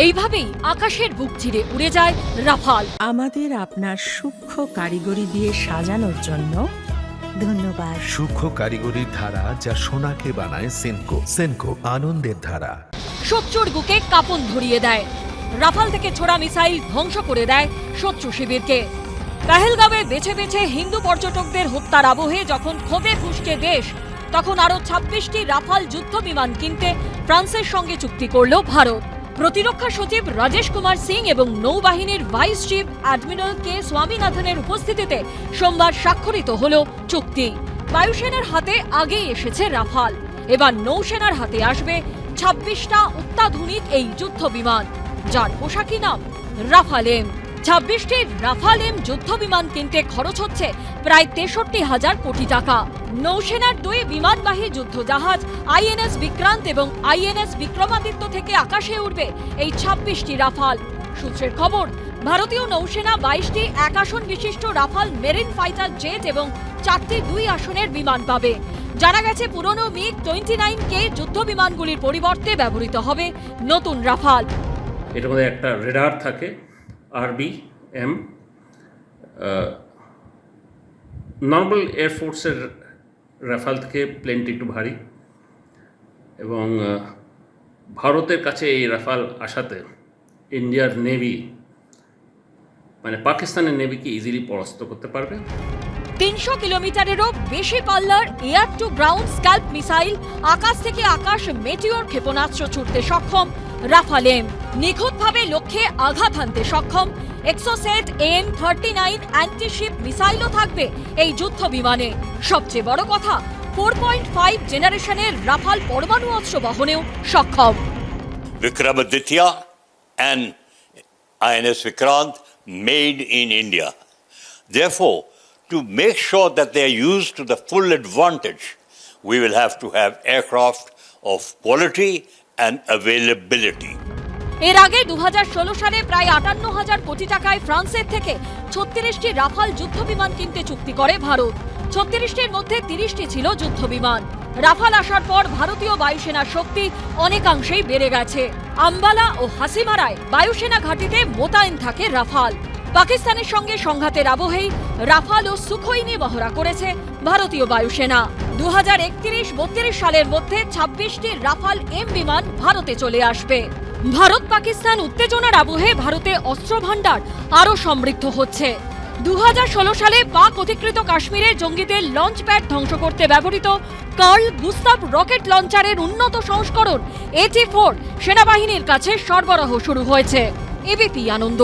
এইভাবেই আকাশের বুক চিরে উড়ে যায় রাফাল। আমাদের আপনার সূক্ষ্ম কারিগরি দিয়ে সাজানোর জন্য ধন্যবাদ। সূক্ষ্ম কারিগরির ধারা যা সোনাকে বানায় সেনকো। সেনকো, আনন্দের ধারা। শত্রুর বুকে কাঁপন ধরিয়ে দেয়। রাফাল থেকে ছোড়া মিসাইল ধ্বংস করে দেয় শত্রু শিবিরকে। পেহেলগাঁওয়ে বেছে বেছে হিন্দু পর্যটকদের হত্যার আবহে যখন ক্ষোভে ফুঁসছে দেশ, তখন আরো 26টি রাফাল যুদ্ধ বিমান কিনতে ফ্রান্সের সঙ্গে চুক্তি করল ভারত। প্রতিরক্ষা সচিব রাজেশ কুমার সিং এবং নৌবাহিনীর ভাইস চিফ অ্যাডমিরাল কে স্বামীনাথনের উপস্থিতিতে সোমবার স্বাক্ষরিত হল চুক্তি। বায়ুসেনার হাতে আগেই এসেছে রাফাল, এবার নৌসেনার হাতে আসবে 26টা অত্যাধুনিক এই যুদ্ধ বিমান, যার পোশাকি নাম রাফাল এম। 26টি রাফাল এম যুদ্ধ বিমান কিনতে খরচ হচ্ছে প্রায় 63,000 কোটি টাকা। নৌসেনার 2 বিমানবাহী যুদ্ধ জাহাজ আইএনএস বিক্রান্ত এবং আইএনএস বিক্রমাদিত্য থেকে আকাশে উঠবে এই 26টি রাফাল। সূত্রের খবর, ভারতীয় নৌসেনা 22টি 1 আসন বিশিষ্ট রাফাল মেরিন ফাইটার জেট এবং 4টি 2 আসনের বিমান পাবে। জানা গেছে পুরনো মিগ 29K যুদ্ধ বিমানগুলির পরিবর্তে ব্যবহৃত হবে নতুন রাফাল। এটার মধ্যে একটা রেডার থাকে RBM, নর্মাল এয়ারফোর্সের রাফাল থেকে প্লেনটি একটু ভারী, এবং ভারতের কাছে এই রাফাল আসাতে ইন্ডিয়ার নেভি মানে পাকিস্তানের নেভিকে ইজিলি পরাস্ত করতে পারবে। 300 কিলোমিটারেরও বেশি পাল্লার air to ground scalp missile, আকাশ থেকে আকাশ মেটিওর ক্ষেপণাস্ত্র ছুটতে সক্ষম রাফাল এম, নিখুঁতভাবে লক্ষ্যে আঘাত হানতে সক্ষম এক্সোসেট AM-39 অ্যান্টিশিপ মিসাইলও থাকবে এই যুদ্ধ বিমানে। সবচেয়ে বড় কথা, 4.5 জেনারেশনের রাফাল পরমাণু অস্ত্র বহনেও সক্ষম। Vikramaditya and INS Vikrant made in India. Therefore, to make sure that they are used to the full advantage, we will have to have aircraft of quality and availability. এর আগে 2016 সালে প্রায় 58,000 কোটি টাকায় ফ্রান্সের থেকে 36টি রাফাল যুদ্ধ বিমান কিনতে চুক্তি করে ভারত। 36টির মধ্যে 30টি ছিল যুদ্ধ বিমান। রাফাল আসার পর ভারতীয় বায়ুসেনার শক্তি অনেকাংশেই বেড়ে গেছে। আম্বালা ও হাসিমারায় বায়ুসেনা ঘাঁটিতে মোতায়েন থাকে রাফাল। পাকিস্তানের সঙ্গে সংঘাতের আবহেই রাফাল ও সুখোই নিয়ে মহড়া করেছে ভারতীয় বায়ুসেনা। 2031-32 সালের মধ্যে 26টি রাফাল এম বিমান ভারতে চলে আসবে। ভারত পাকিস্তান উত্তেজনার আবহে ভারতে অস্ত্র ভান্ডার আরও সমৃদ্ধ হচ্ছে। 2016 সালে পাক অধিকৃত কাশ্মীরে জঙ্গিদের লঞ্চ প্যাড ধ্বংস করতে ব্যবহৃত কার্ল গুস্তাভ রকেট লঞ্চারের উন্নত সংস্করণ AT-4 সেনাবাহিনীর কাছে সরবরাহ শুরু হয়েছে। এবিপি আনন্দ।